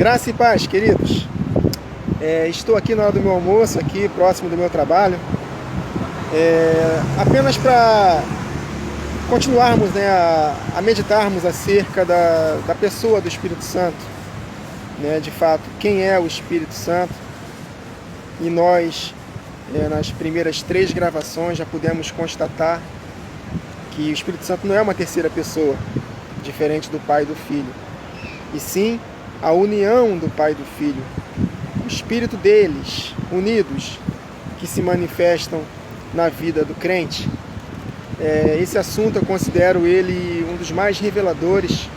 Graça e paz, queridos. Estou aqui na hora do meu almoço, aqui próximo do meu trabalho, apenas para continuarmos, a meditarmos acerca da pessoa do Espírito Santo, de fato, quem é o Espírito Santo. E nós, nas primeiras 3 gravações, já pudemos constatar que o Espírito Santo não é uma terceira pessoa, diferente do Pai e do Filho, e sim a união do Pai e do Filho, o Espírito deles, unidos, que se manifestam na vida do crente. Esse assunto eu considero ele um dos mais reveladores,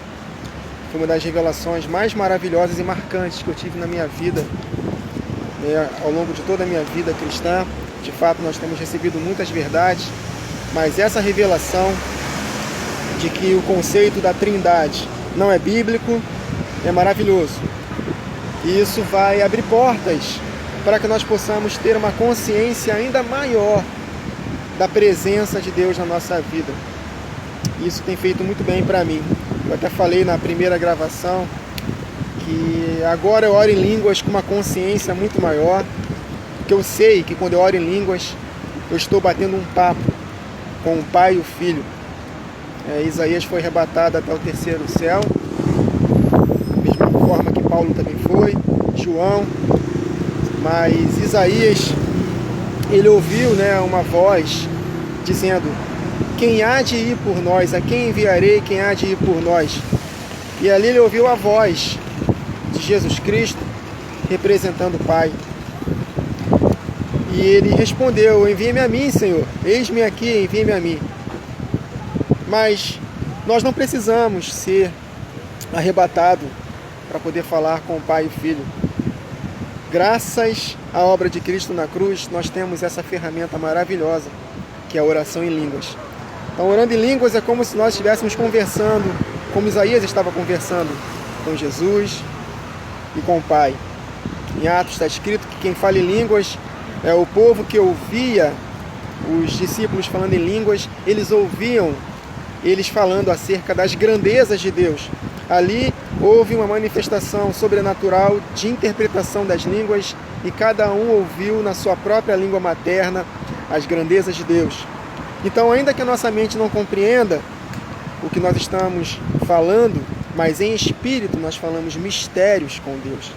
foi uma das revelações mais maravilhosas e marcantes que eu tive na minha vida, ao longo de toda a minha vida cristã. De fato, nós temos recebido muitas verdades, mas essa revelação de que o conceito da Trindade não é bíblico é maravilhoso. E isso vai abrir portas para que nós possamos ter uma consciência ainda maior da presença de Deus na nossa vida. Isso tem feito muito bem para mim. Eu até falei na primeira gravação que agora eu oro em línguas com uma consciência muito maior, porque eu sei que quando eu oro em línguas eu estou batendo um papo com o Pai e o Filho. Isaías foi arrebatado até o 3º céu, da mesma forma que Paulo também foi, João. Mas Isaías, ele ouviu uma voz dizendo: quem há de ir por nós? A quem enviarei? Quem há de ir por nós? E ali ele ouviu a voz de Jesus Cristo representando o Pai. E ele respondeu: envia-me a mim, Senhor, eis-me aqui, envia-me a mim. Mas nós não precisamos ser arrebatados para poder falar com o Pai e o Filho. Graças à obra de Cristo na cruz, nós temos essa ferramenta maravilhosa, que é a oração em línguas. Então, orando em línguas é como se nós estivéssemos conversando, como Isaías estava conversando com Jesus e com o Pai. Em Atos está escrito que quem fala em línguas é o povo que ouvia os discípulos falando em línguas, eles ouviam eles falando acerca das grandezas de Deus. Ali houve uma manifestação sobrenatural de interpretação das línguas e cada um ouviu na sua própria língua materna as grandezas de Deus. Então, ainda que a nossa mente não compreenda o que nós estamos falando, mas em espírito nós falamos mistérios com Deus.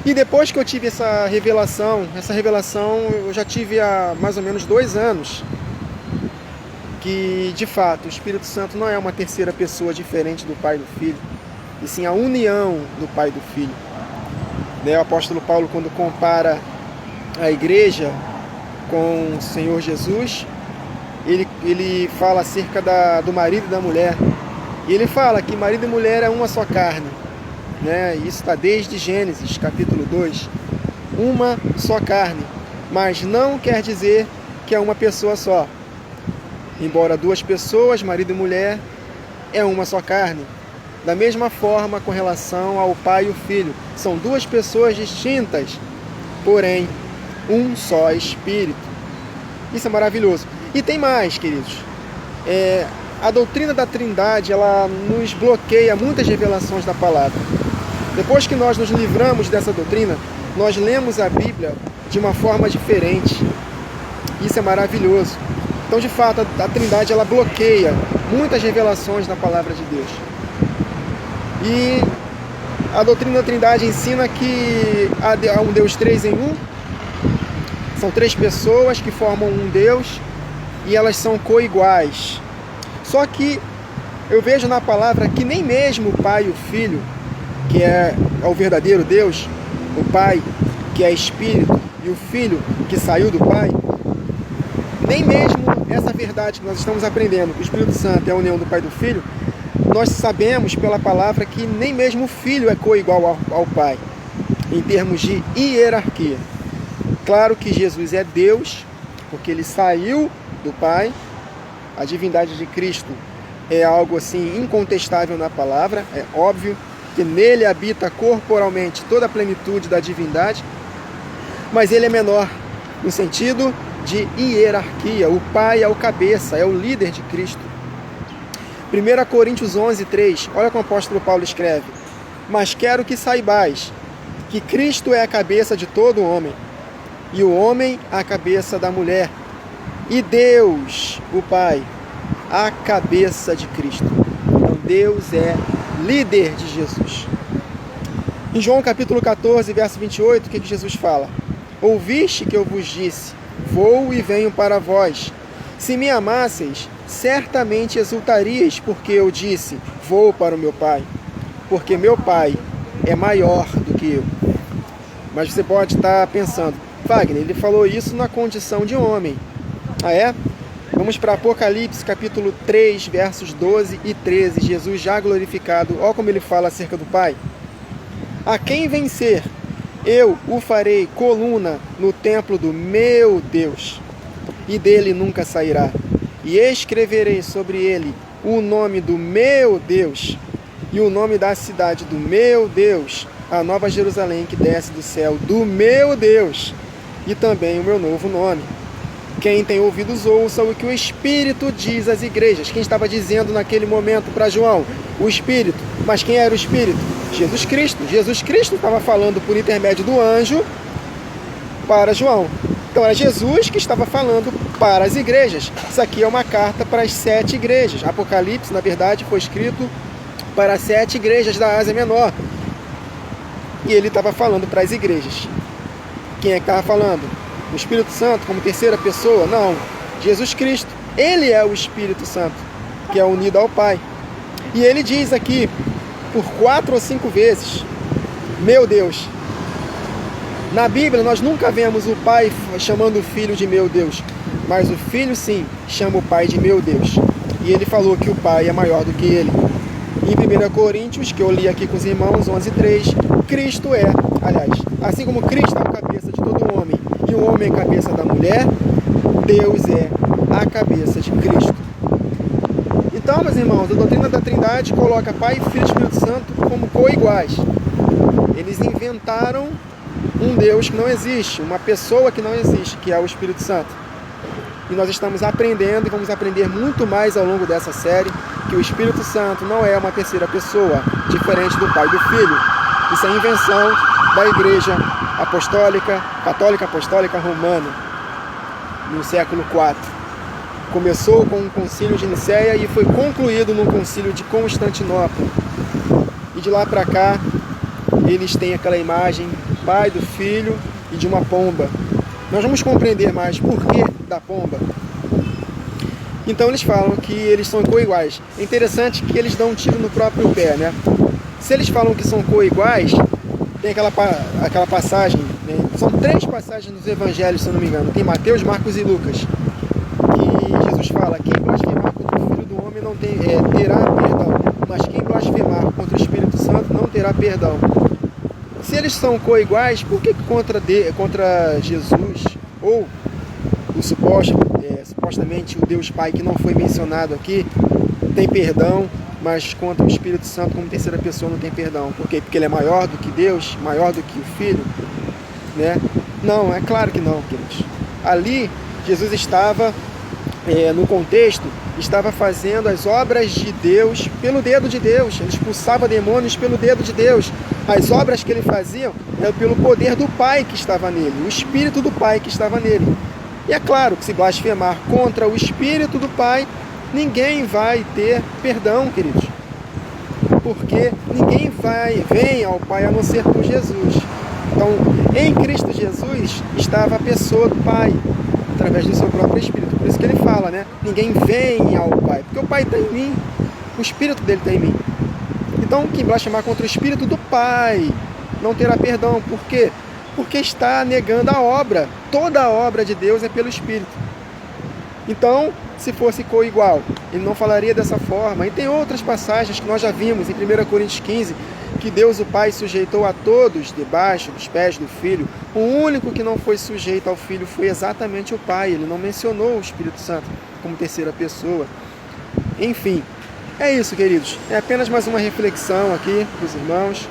E depois que eu tive essa revelação eu já tive há mais ou menos 2 anos, que de fato o Espírito Santo não é uma terceira pessoa diferente do Pai e do Filho, e sim a união do Pai e do Filho. O apóstolo Paulo, quando compara a igreja com o Senhor Jesus, ele fala acerca do marido e da mulher, e ele fala que marido e mulher é uma só carne. Isso está desde Gênesis, capítulo 2, uma só carne, mas não quer dizer que é uma pessoa só. Embora 2 pessoas, marido e mulher, é uma só carne. Da mesma forma com relação ao Pai e o Filho, são 2 pessoas distintas, porém um só Espírito. Isso é maravilhoso. E tem mais, queridos. A doutrina da Trindade, ela nos bloqueia muitas revelações da palavra. Depois que nós nos livramos dessa doutrina, nós lemos a Bíblia de uma forma diferente. Isso é maravilhoso. Então, de fato, a Trindade ela bloqueia muitas revelações da palavra de Deus. E a doutrina da Trindade ensina que há um Deus 3 em 1. São 3 pessoas que formam um Deus e elas são coiguais. Só que eu vejo na palavra que nem mesmo o Pai e o Filho, que é o verdadeiro Deus, o Pai, que é Espírito, e o Filho, que saiu do Pai, nem mesmo essa verdade que nós estamos aprendendo, que o Espírito Santo é a união do Pai e do Filho, nós sabemos pela palavra que nem mesmo o Filho é coigual ao Pai, em termos de hierarquia. Claro que Jesus é Deus, porque ele saiu do Pai. A divindade de Cristo é algo assim incontestável na palavra, é óbvio que nele habita corporalmente toda a plenitude da divindade, mas ele é menor no sentido de hierarquia. O Pai é o cabeça, é o líder de Cristo. 1 Coríntios 11:3, olha como o apóstolo Paulo escreve: Mas quero que saibais que Cristo é a cabeça de todo homem, e o homem a cabeça da mulher, e Deus, o Pai, a cabeça de Cristo. Então Deus é líder de Jesus. Em João capítulo 14, verso 28, o que Jesus fala? Ouviste que eu vos disse, vou e venho para vós. Se me amasseis, certamente exultarias, porque eu disse, vou para o meu Pai, porque meu Pai é maior do que eu. Mas você pode estar pensando, Wagner, ele falou isso na condição de homem. Ah, é? Vamos para Apocalipse, capítulo 3, versos 12 e 13. Jesus já glorificado, olha como ele fala acerca do Pai. A quem vencer, eu o farei coluna no templo do meu Deus, e dele nunca sairá. E escreverei sobre ele o nome do meu Deus, e o nome da cidade do meu Deus, a nova Jerusalém que desce do céu do meu Deus, e também o meu novo nome. Quem tem ouvidos ouça o que o Espírito diz às igrejas. Quem estava dizendo naquele momento para João? O Espírito. Mas quem era o Espírito? Jesus Cristo. Jesus Cristo estava falando por intermédio do anjo para João. Então era Jesus que estava falando para as igrejas. Isso aqui é uma carta para as 7 igrejas. Apocalipse, na verdade, foi escrito para as 7 igrejas da Ásia Menor. E ele estava falando para as igrejas. Quem é que estava falando? O Espírito Santo como terceira pessoa? Não. Jesus Cristo. Ele é o Espírito Santo, que é unido ao Pai. E ele diz aqui, por 4 ou 5 vezes, meu Deus. Na Bíblia nós nunca vemos o Pai chamando o Filho de meu Deus, mas o Filho sim chama o Pai de meu Deus. E ele falou que o Pai é maior do que ele. Em 1 Coríntios, que eu li aqui com os irmãos, 11:3, Cristo é, aliás, assim como Cristo é a cabeça de todo homem e o homem é a cabeça da mulher, Deus é a cabeça de Cristo. Então, meus irmãos, a doutrina da Trindade coloca Pai, Filho e Espírito Santo como coiguais. Eles inventaram um Deus que não existe, uma pessoa que não existe, que é o Espírito Santo. E nós estamos aprendendo e vamos aprender muito mais ao longo dessa série que o Espírito Santo não é uma terceira pessoa, diferente do Pai e do Filho. Isso é invenção da Igreja Apostólica, Católica Apostólica Romana, no século IV. Começou com o Concílio de Nicéia e foi concluído no Concílio de Constantinopla. E de lá para cá, eles têm aquela imagem do Pai, do Filho e de uma pomba. Nós vamos compreender mais por que da pomba. Então eles falam que eles são coiguais. É interessante que eles dão um tiro no próprio pé, né? Se eles falam que são coiguais, tem aquela passagem, né? São 3 passagens nos evangelhos, se eu não me engano. Tem Mateus, Marcos e Lucas, que Jesus fala, quem blasfemar contra o Filho do Homem não terá perdão, mas quem blasfemar contra o Espírito Santo não terá perdão. Se eles são coiguais, por que contra Jesus, ou o supostamente o Deus Pai, que não foi mencionado aqui, tem perdão, mas contra o Espírito Santo como terceira pessoa não tem perdão? Por quê? Porque ele é maior do que Deus, maior do que o Filho, né? Não, é claro que não, queridos. Ali, Jesus estava, no contexto, estava fazendo as obras de Deus pelo dedo de Deus. Ele expulsava demônios pelo dedo de Deus. As obras que ele fazia eram pelo poder do Pai que estava nele, o Espírito do Pai que estava nele. E é claro que se blasfemar contra o Espírito do Pai, ninguém vai ter perdão, queridos. Porque ninguém vem ao Pai a não ser por Jesus. Então, em Cristo Jesus estava a pessoa do Pai, através do seu próprio Espírito. Por isso que ele fala, né? Ninguém vem ao Pai, porque o Pai está em mim, o Espírito dele está em mim. Então, quem blasfemar contra o Espírito do Pai não terá perdão. Por quê? Porque está negando a obra. Toda a obra de Deus é pelo Espírito. Então, se fosse coigual, ele não falaria dessa forma. E tem outras passagens que nós já vimos em 1 Coríntios 15, que Deus o Pai sujeitou a todos debaixo dos pés do Filho. O único que não foi sujeito ao Filho foi exatamente o Pai. Ele não mencionou o Espírito Santo como terceira pessoa. Enfim, é isso, queridos. É apenas mais uma reflexão aqui para os irmãos.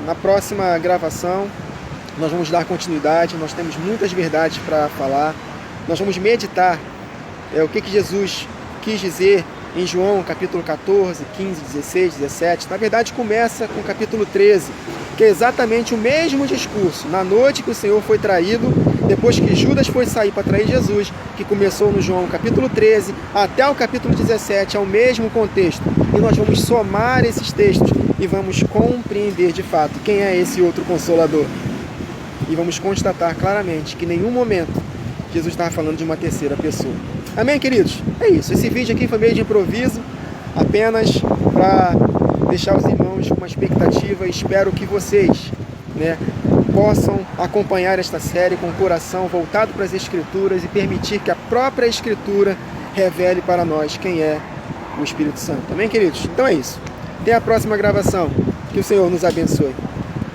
Na próxima gravação nós vamos dar continuidade. Nós temos muitas verdades para falar. Nós vamos meditar o que Jesus quis dizer em João capítulo 14, 15, 16, 17. Na verdade começa com o capítulo 13, que é exatamente o mesmo discurso. Na noite que o Senhor foi traído, depois que Judas foi sair para trair Jesus, que começou no João capítulo 13 até o capítulo 17, é o mesmo contexto. E nós vamos somar esses textos e vamos compreender de fato quem é esse outro Consolador. E vamos constatar claramente que em nenhum momento Jesus estava falando de uma terceira pessoa. Amém, queridos? É isso. Esse vídeo aqui foi meio de improviso, apenas para deixar os irmãos com uma expectativa. Espero que vocês, possam acompanhar esta série com o coração voltado para as Escrituras e permitir que a própria Escritura revele para nós quem é o Espírito Santo. Amém, queridos? Então é isso. Até a próxima gravação. Que o Senhor nos abençoe.